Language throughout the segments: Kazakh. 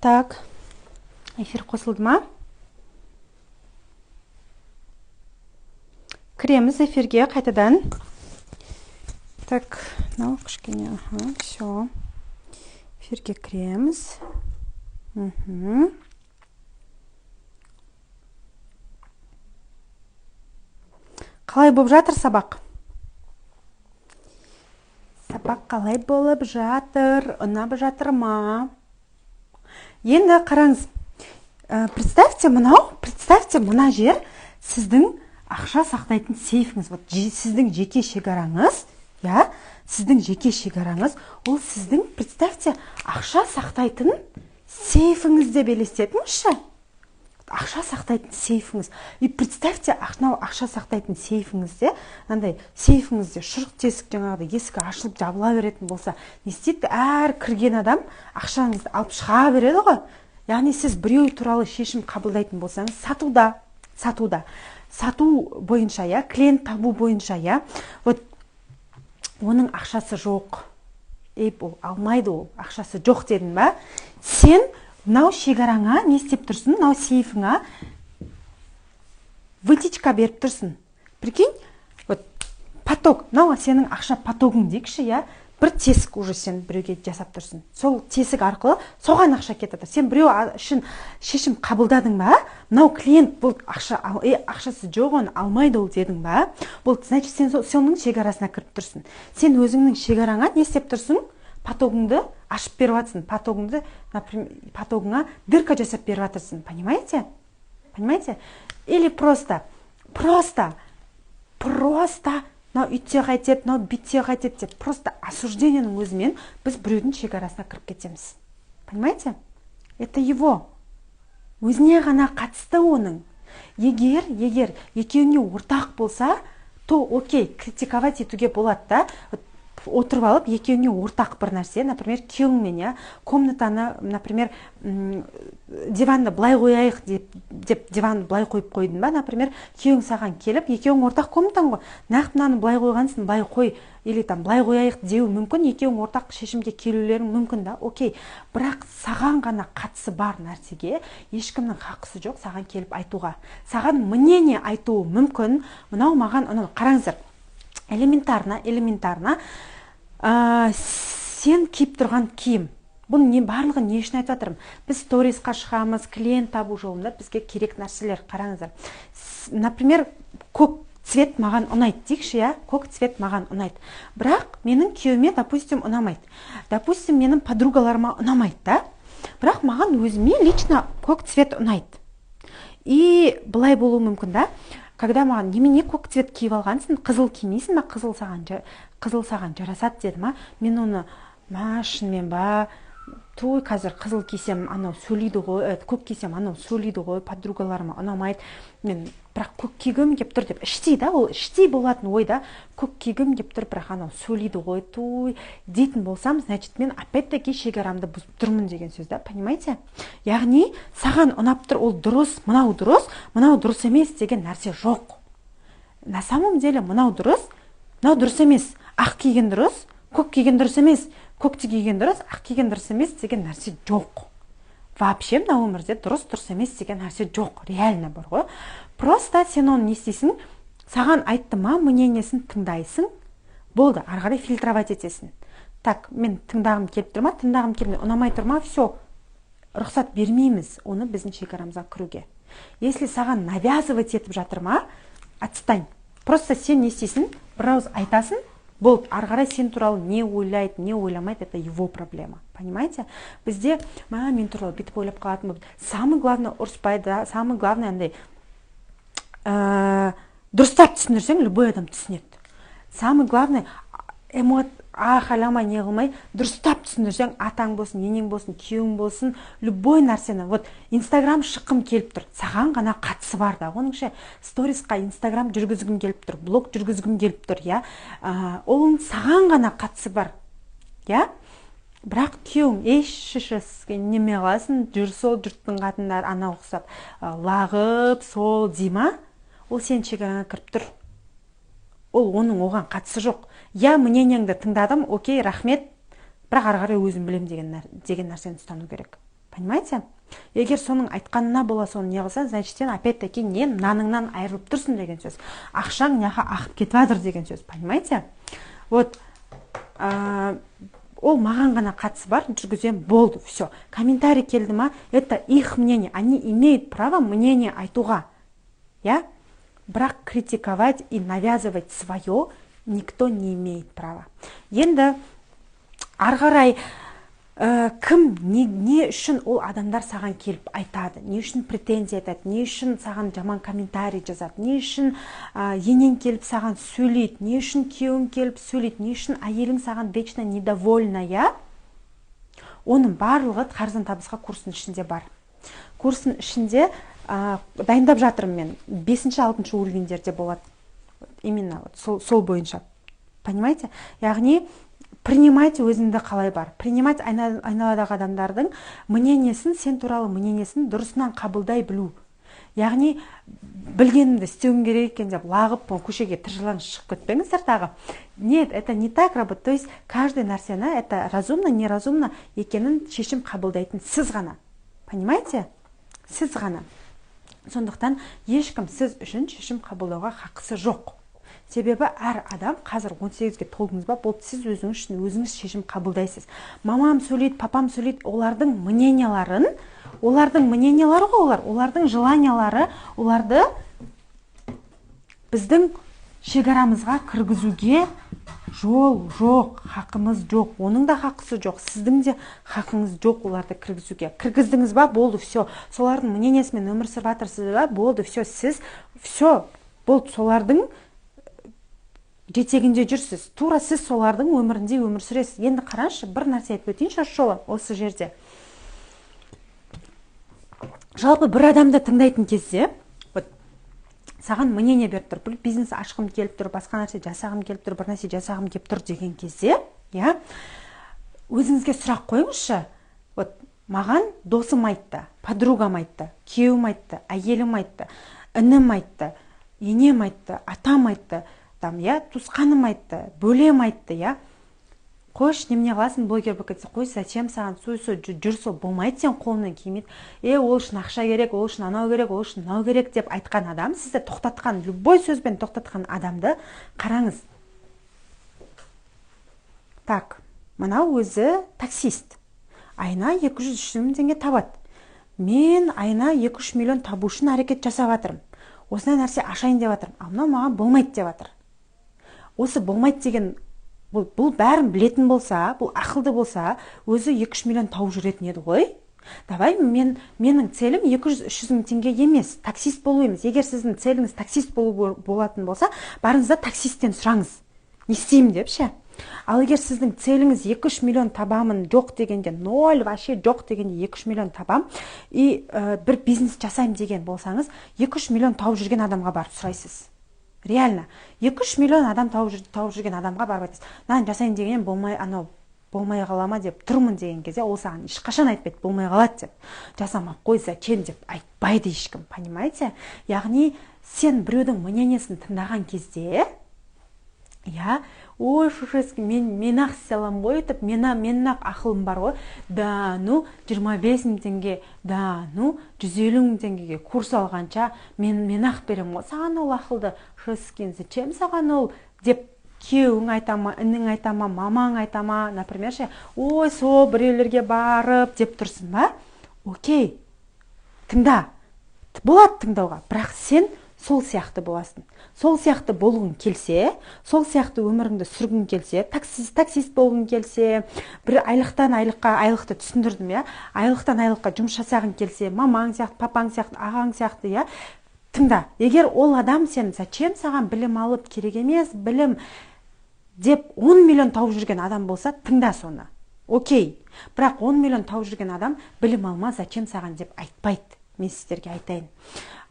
Так, эфир қосылды ма? Кіреміз эфирге қайтадан. Так, мынау кішкене, все. Эфирге кіреміз. Қалай болып жатыр сабақ? Сабақ қалай болып жатыр? Ұнап жатыр ма? Енді қараңыз. Представьте, мына жер сіздің ақша сақтайтын сейфіңіз. Вот сіздің жеке шекараңыз, я, сіздің жеке шекараңыз, ол сіздің, представьте, ақша сақтайтын сейфіңіз деп елестетіңізші. Ақша сақтайтын сейфіңіз. И представьте, ақша сақтайтын сейфіңізде, андай сейфіңізде шұрық тесік жаңағыдай есігі ашылып жабыла беретін болса, не істейді? Әр кірген адам ақшаңызды алып шыға береді ғой. Яғни сіз біреу туралы шешім қабылдайтын болсаңыз, сату бойынша, я, клиент табу бойынша, я, вот оның ақшасы жоқ. Ол алмайды, ол ақшасы жоқ дедің ба? Сен мынау шекараңа не істеп тұрсың? Мынау сейфіңа вытечка беріп тұрсың. Прикинь, вот поток, мынау сенің ақша потогың дейікші, я, бір тесік уже сен біреуге жасап тұрсың. Сол тесік арқылы соған ақша кетеді. Сен біреу үшін шешім қабылдадың ба? Мынау клиент бұл ақшасы жоқ, оны алмайды ол дедің ба? Бұл, значит, сен соның шекарасына кіріп тұрсың. Сен өзіңнің шекараңа не істеп тұрсың? Потогыңды ашып беріп жатсың. Потогыңды, например, потогыңа дырка жасап беріп жатырсың. Понимаете? Понимаете? Или просто мынау үйтсе қайтеді, мынау бүйтсе қайтеді деп просто осуждениенің өзімен біз біреудің шекарасына кіріп кетеміз. Понимаете? Это его. Өзіне ғана қатысты оның. Егер екеуіне ортақ болса, то окей, критиковать етуге болады да. Отырып алып, екеуіне ортақ бір нәрсе, например, күйеуіңмен, комнатаны, например, диванды былай қояйық деп диванды былай қойып қойдың ба, например, күйеуің саған келіп, екеуің ортақ комнатаң ғой, нақтынаны былай қойғансың, былай қой, или там былай қояйық деу мүмкін, екеуің ортақ шешімге келулерің мүмкін да, окей. Бірақ саған ғана қатысы бар нәрсеге ешкімнің хақысы жоқ саған келіп айтуға. Саған мнение айтуы мүмкін, мынау маған, қараңыздар, элементарно, сен киіп тұрған киім. Бұны барлығы не үшін айтып жатырмын? Біз сторисқа шығамыз, клиент табу жолында бізге керек нәрселер, қараңыздар. Например, көк цвет маған ұнайды дейікші, я, көк цвет маған ұнайды. Бірақ менің күйеуіме, допустим, ұнамайды. Допустим, менің подругаларыма ұнамайды, да? Бірақ маған өзіме лично көк цвет ұнайды. И былай болуы мүмкін, да? Когда маған немене көк цвет киіп алғансың, қызыл кимейсің ба, қызыл саған жарасады деді ма, мен оны шынымен ба, той қазір қызыл кисем анау сөйлейді ғой, көк кисем анау сөйлейді ғой, подругаларыма ұнамайды, мен бірақ көк кигім кеп тұр деп іштей, да, ол іштей болатын ойда, көк кигім кеп тұр, бірақ анау сөйлейді ғой, той дейтін болсам, значит, мен опять-таки шекарамды бұзып тұрмын деген сөз, да, понимаете? Яғни, саған ұнап тұр, ол дұрыс, мынау дұрыс емес деген нәрсе жоқ. На самом деле, мынау дұрыс емес, ақ киген дұрыс, көк киген дұрыс емес, көкті киген дұрыс, ақ киген дұрыс емес деген нәрсе жоқ. Вообще, мына өмірде дұрыс емес деген нәрсе жоқ, реально бар ғой. Просто сен оны не істейсің, саған айтты ма, мнениесін тыңдайсың, болды, ары қарай фильтровать етесің. Так, мен тыңдағым келіп тұр ма, ұнамай тұр ма, все, рұқсат бермейміз оны біздің шекарамызға кіруге. Если саған навязывать етіп жатыр ма, отстань. Просто сен не істейсің, бір ауыз айтасың, болды, ары қарай сен туралы не ойлайды, не ойламайды, это его проблема. Понимаете? Бізде, мен туралы бүйтіп ойлап қалатын болды. Самый главный ұрыспайды, самый главный андай дұрыстап түсіндірсең, любой адам түсінеді. Самый главный халамай не қылмай, дұрыстап түсіндірсең, атаң болсын, енең болсын, күйеуің болсын, любой нәрсені, вот Инстаграм шыққым келіп тұр, саған ғана қатысы бар да. Оныңша сторисқа Инстаграм жүргізгім келіп тұр, блог жүргізгім келіп тұр, я. Оның саған ғана қатысы бар, я. Бірақ күйеуің шішіске неме қаласын, сол жұрттың қатындар ана ұқсап, лағып, сол дейма, ол сен шекараңа кіріп тұр. Ол оның оған қатысы жоқ. Я мнениеңді тыңдадым, окей, рахмет, бірақ ары қарай өзім білем деген нәрсені ұстану керек. Понимаете? Егер соның айтқанына бола соны не қылса, значит сен опять-таки не наныңнан айырылып тұрсың деген сөз. Ақшаң няха ақып кетіп жатыр деген сөз. Понимаете? Вот ол маған ғана қатысы бар, жүргізем, болды, все. Комментарий келді ма, это их мнение. Они имеют право мнение айтуға. Я? Бірақ критиковать и навязывать свое никто не имеет права. Енді арғарай кім не үшін ол адамдар саған келіп айтады, не үшін претензия айтады, не үшін саған жаман комментарий жазады, не үшін енең келіп саған сөйлейді, не үшін күйеуің келіп сөйлейді, не үшін әйелің саған вечно недовольная, оның барлығы қарыздан табысқа курстың ішінде бар. Курстың ішінде дайындап жатырмын мен, 5-6 уровендерде болады. Именно сол бойынша. Понимаете? Яғни принимать өзіңді қалай бар. Принимать айналадағы адамдардың мнениесін, сен туралы мнениесін дұрысынан қабылдай білу. Яғни білгенімді істеуім керек екен деп лағып көшеге тыржылан шығып кетпеңіздер тағы. Нет, это не так работает. То есть каждый нәрсені это разумно, неразумно екенін шешім қабылдайтын сіз ғана. Понимаете? Сіз ғана. Сондықтан ешкім сіз үшін шешім қабылдауға хақысы жоқ. Себебі әр адам қазір 18-ге толдыңыз ба, болды, сіз өзіңіз үшін өзіңіз шешім қабылдайсыз. Мамам сөйлейді, папам сөйлейді, олардың мнениялары ғой, олардың желаниялары, оларды біздің шекарамызға кіргізуге жол жоқ, хақымыз жоқ. Оның да хақысы жоқ, сіздің де хақыңыз жоқ оларды кіргізуге. Кіргіздіңіз ба, болды, все. Солардың мнениесімен өмір сүріп жатырсыз ба, болды, все, сіз, все, болды, солардың жетегінде жүрсіз. Тура сіз солардың өмірінде өмір сүресіз. Енді қараңызшы, бір нәрсе айтып өтейінші жолы осы жерде. Жалпы бір адамды тыңдайтын кезде, саған мнение беріп тұр, бір бизнес ашқым келіп тұр, басқа нәрсе жасағым келіп тұр, бір нәрсе жасағым келіп тұр деген кезде, өзіңізге сұрақ қойыңызшы. Маған досым айтты, подругам айтты, күйеуім айтты, әйелім айтты, інім айтты, енем айтты, атам айтты, туысқаным айтты, бөлем айтты, қойш, немене қыласың, блогер болып кетсе, қой, зачем саған жүр сол, болмайды, сен қолыңнан келмейді. Ол үшін ақша керек, ол үшін анау керек, ол үшін мынау керек деп айтқан адам, сізді тоқтатқан, любой сөзбен тоқтатқан адамды қараңыз. Так, мынау өзі таксист. Айына 200-300 мың теңге табады. Мен айына 2-3 миллион табу үшін әрекет жасап жатырмын. Осындай нәрсе ашайын деп жатырмын. Ал мынау маған болмайды деп жатыр. Осы болмайды деген, бұл бәрін білетін болса, бұл ақылды болса, өзі 2-3 миллион тауып жүретін еді ғой. Давай, менің целім 200-300 мың теңге емес, таксист болу емес. Егер сіздің целіңіз таксист болатын болса, барыңыз да таксисттен сұраңыз. Не істеймін деп ше? Ал егер сіздің целіңіз 2-3 миллион табамын жоқ дегенде, 0 вообще жоқ дегенде 2-3 миллион табам, и бір бизнес жасайым деген болсаңыз, 2-3 миллион тауып жүрген адамға барып сұрайсыз. Реально, 2-3 миллион адам тауып жүрген адамға барып айтасыз. Нан жасайын дегенен болмай қалама деп тұрмын деген кезде, ол саған ешқашан айтпайды, болмай қалады деп. Жасамақ қой, зачем деп айтпайды ешкім, понимаете? Яғни, сен біреудің мнениесін тыңдаған кезде, ой, шушески, мен ақ селам ғой, мен ақ ақылым бар ғой, 25 мың теңге, 150 мың теңгеге курс алғанша, мен ақ берем ғой, саған ол ақылды, шушески, зачем саған ол, деп күйеуің айтама, інің айтама, мамаң айтама, например, ой, сол біреулерге барып, деп тұрсын ба? Окей, тыңда, болады тыңдауға, бірақ сен сол сияқты боласың. Сол сияқты болғың келсе, сол сияқты өміріңді сүргің келсе, таксист болғың келсе, бір айлықтан айлыққа, айлықты түсіндірдім, айлықтан айлыққа жұмыс жасағың келсе, мамаң сияқты, папаң сияқты, ағаң сияқты, тыңда. Егер ол адам сен, зачем саған білім алып керек емес, білім деп 10 миллион тауып жүрген адам болса, тыңда соны. Окей. Бірақ 10 миллион тауып жүрген адам білім алма, зачем саған деп айтпайды. Мен сіздерге айтайын.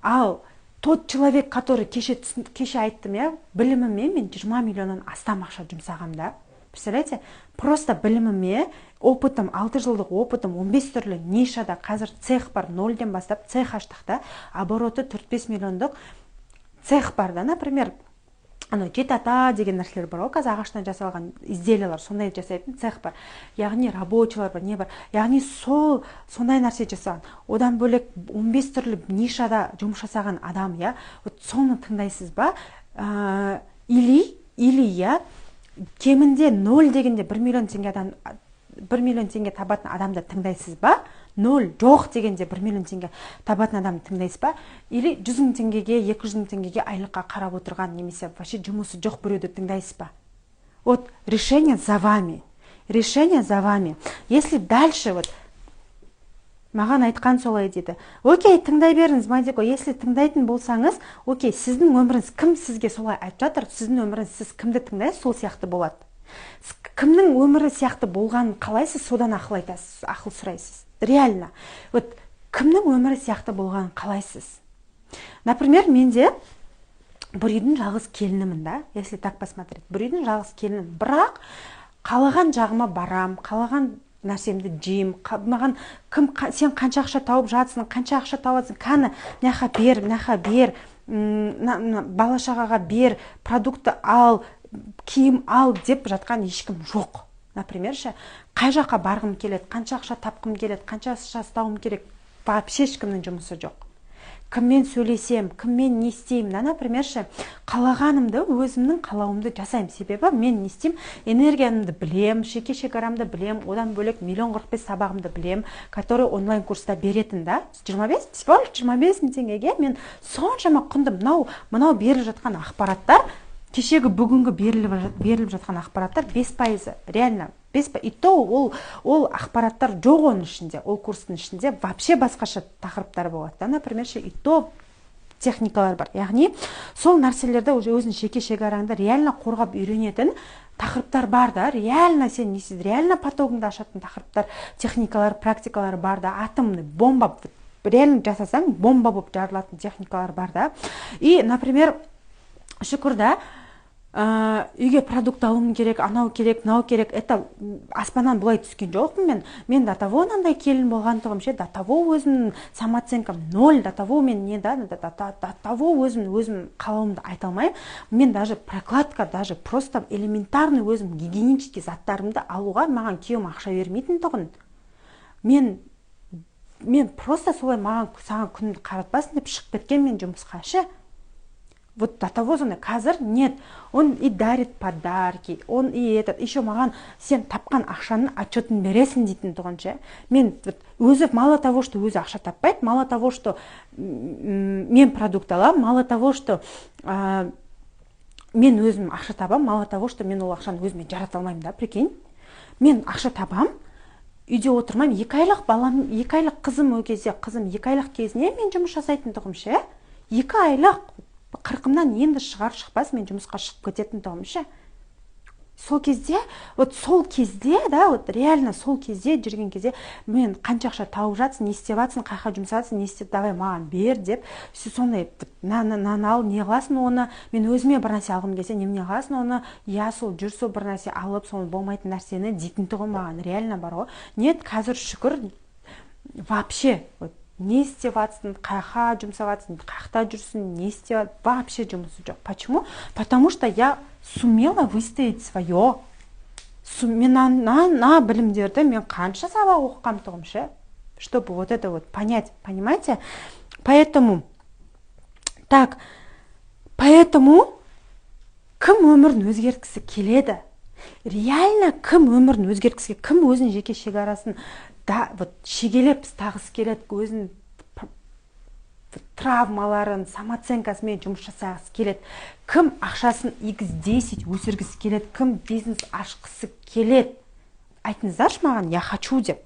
Ал тот человек, который кеше айттым, біліміме мен 20 миллионнан астам ақша жұмсағам да. Представляете? Просто біліміме, опытым, 6 жылдық опытым, 15 түрлі нишада, қазір цех бар, 0-ден бастап цех аштық та, обороты 4-5 миллиондық цех бар да, например, ана жеті ата деген нәрселер бар ғой, қазір ағаштан жасалған изделиялар, сондай жасайтын цех бар, яғни рабочилар бар, не бар, яғни сондай нәрсе жасаған. Одан бөлек 15 түрлі нишада жұмыс жасаған адам, я, вот соны тыңдайсыз ба? Или я кемінде 0 дегенде 1 миллион теңге табатын адамды тыңдайсыз ба? 0 жоқ дегенде 1 миллион теңге табатын адамды тыңдайсыз ба? Или 100 мың теңгеге, 200 мың теңгеге айлыққа қарап отырған немесе вообще жұмысы жоқ біреуді тыңдайсыз ба? Вот решение за вами. Решение за вами. Если дальше вот маған айтқан солай дейді. Окей, тыңдай беріңіз, Мадико. Если тыңдайтын болсаңыз, окей, сіздің өміріңіз кім сізге солай айтып жатыр? Сіздің өміріңіз, сіз кімді тыңдайсыз, сол сияқты болады. Кімнің өмірі сияқты болғанын қалайсыз, содан ақыл айтасыз, ақыл сұрайсыз. Реально. Вот кімнің өмірі сияқты болғанын қалайсыз? Например, менде бір үйдің жалғыз келінімін да, если так посмотреть. Бір үйдің жалғыз келінім. Бірақ қалаған жағыма барам, қалаған нәрсемді жейм, маған кім сен қанша ақша тауып жатсың, қанша ақша табасың, кәні мынақа бер, бала шағаға бер, продукты ал, киім ал деп жатқан ешкім жоқ. Например, қай жаққа барғым келеді, қанша ақша тапқым келеді, қанша ақша ұстауым керек, вообще ешкімнің жұмысы жоқ. Кіммен сөйлесем, кіммен не істеймін, например, қалағанымды, өзімнің қалауымды жасаймын. Себебі мен не істеймін, энергиямды білем, жеке шекарамды білем, одан бөлек 1,45 сабағымды білем, который онлайн курста беретін да, 25, всего лишь 25 мың теңгеге мен соншама құнды, мынау беріліп жатқан ақпараттар, кешегі бүгінгі беріліп жатқан ақпараттар 5%, реально 5%. И то ол ақпараттар жоқ оның ішінде, ол курстың ішінде вообще басқаша тақырыптар болады да, например, и то техникалар бар. Яғни сол нәрселерді өзің жеке шекараңды реально қорғап үйренетін тақырыптар бар да, реально сен несіз, реально потогыңды ашатын тақырыптар, техникалар, практикалар бар да, атомный бомба, реально жасасаң бомба болып жарылатын техникалар бар да. И, например, шүкір да, үйге продукт алуым керек, анау керек, мынау керек, это аспаннан бұлай түскен жоқпын мен до того андай келін болғандығым ше, до того өзімнің самооценкам 0, до того мен не да, до того өзім қалауымды айта алмаймын. Мен даже прокладка, даже просто элементарный өзім гигиенический заттарымды алуға маған күйеуім ақша бермейтін тұғын. Мен просто солай маған саған күнді қаратпасын деп шығып кеткен мен жұмысқа ше. Вот до того зона қазір нет, он и дарит подарки, он и этот, еще маған сен тапқан ақшаның отчетін бересің дейтін тұғын ше. Мен өзі мало того, что өзі ақша таппайды, мало того, что мен продукт алам, мало того, что мен өзім ақша табам, мало того, что мен ол ақшаны өзіме жарата алмаймын да, прикинь. Мен ақша табам, үйде отырмаймын, 2 айлық балам, 2 айлық қызым ол кезде, қызым 2 айлық кезіне мен жұмыс жасайтын тұғым ше. 2 айлық 40-мнан енді шықпас мен жұмысқа шығып кететін тұғым ше. Сол кезде, да, реально сол кезде жүрген кезде мен қанша ақша тауып жатсың, не істеп жатсың, қайда жұмсатсың, не істеп, давай маған бер деп, сондай нан ал, не қыласың оны, мен өзіме бір нәрсе алғым келсе, не қыласың оны, я сол жүр сол бір нәрсе алып, сол болмайтын нәрсені дейтін тұғым маған реально бар ғой. Нет, қазір шүкір вообще не істеп жатсың, қайда жұмсап жатсың, қайда жүрсің, не істеп, вообще жұмысы жоқ. Почему? Потому что я сумела выстоять свое. Мен на білімдерді мен қанша сабақ оқығам тұғым ше, чтобы вот это вот понять, понимаете? Поэтому кім өмірін өзгерткісі келеді? Реально кім өмірін өзгерткісі, кім өзін жеке шекарасын да вот шегелеп тағысы келеді, өзін травмаларын, самооценкасымен жұмыс жасағысы келеді, кім ақшасын x10 өсіргісі келеді, кім бизнес ашқысы келеді. Айтыңыздаршы маған, я хочу деп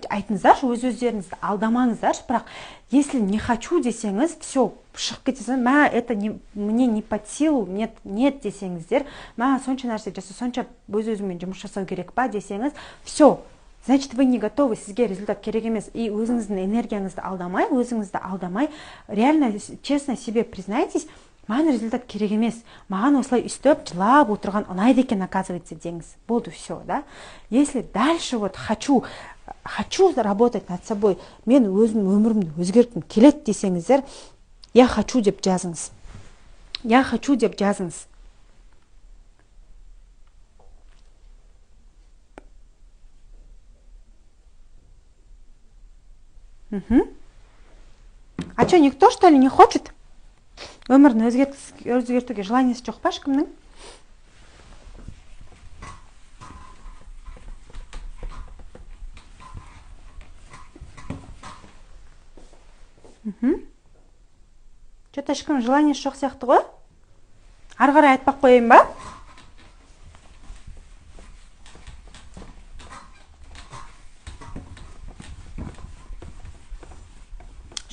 айтыңыздаршы, өз-өздеріңізді алдамаңыздаршы. Бірақ если не хочу десеңіз, все, шығып кетесің, это мне не под силу, нет десеңіздер, сонша нәрсе жаса, сонша өз-өзіңмен жұмыс жасау керек па десеңіз, все, значит, вы не готовы, сізге результат керек емес. И өзіңіздің энергияңызды алдамай, реально, честно себе признайтесь, маған результат керек емес, маған осылай үстіп, жылап отырған ұнайды екен, оказывается, деңіз. Болды, все, да? Если дальше вот хочу работать над собой, мен өзім өмірімді өзгерткім келеді десеңіздер, я хочу деп жазыңыз. Я хочу деп жазыңыз. А что, никто, что ли, не хочет? Өмірін өзгертуге желаниесі жоқ па ешкімнің? Что-то ешкім желаниесі жоқ сияқты ғой? Ары қарай айтпақ қойайын ба?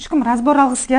Ешкім разбор алғысы келеді